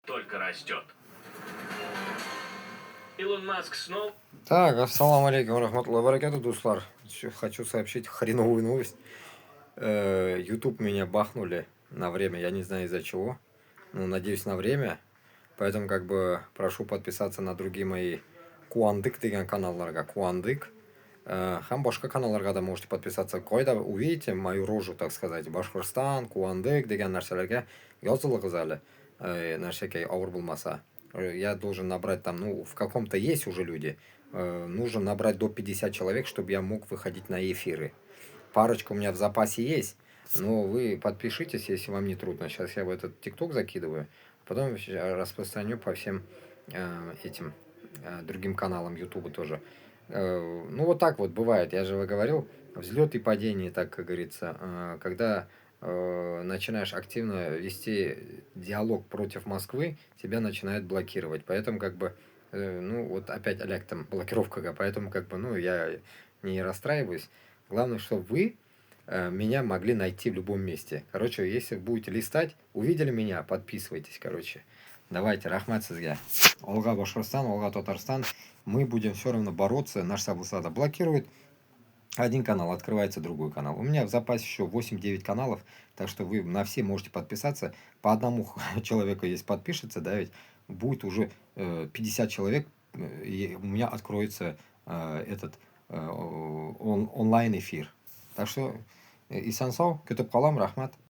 только растет. Илон Маск снова... Так, ассаламу алейкум рахматуллахи баракату, дуслар. Хочу сообщить хреновую новость. YouTube меня бахнули на время, я не знаю из-за чего. Ну, надеюсь, на время. Поэтому, как бы, прошу подписаться на другие мои Куандык деген каналларга. Куандык. Хам башка каналларга да можете подписаться. Койда увидите мою рожу, так сказать. Башкортостан, Куандык деген нәрселерге язылыгыз әле. Нәрсеке ауыр булмаса. Я должен набрать там, ну, в каком-то есть уже люди. Нужно набрать до 50 человек, чтобы я мог выходить на эфиры. Парочка у меня в запасе есть, но вы подпишитесь, если вам не трудно. Сейчас я в этот ТикТок закидываю, потом распространю по всем этим другим каналам Ютуба тоже. Ну, вот так вот бывает. Я же говорил, взлет и падение, так как говорится. Когда начинаешь активно вести диалог против Москвы, тебя начинают блокировать. Поэтому, как бы, ну, вот опять Олег там блокировка, поэтому, как бы, ну, я не расстраиваюсь. Главное, чтобы вы меня могли найти в любом месте. Короче, если будете листать, увидели меня, подписывайтесь, короче. Давайте, рахмат сізге. Олга Башкортостан, Олга Татарстан. Мы будем все равно бороться. Наш Саблсада блокирует. Один канал, открывается другой канал. У меня в запасе еще 8-9 каналов, так что вы на все можете подписаться. По одному человеку, если подпишется, да, ведь будет уже 50 человек, и у меня откроется этот онлайн эфир. Так что, Исан сау, көтіп қалам, рахмат.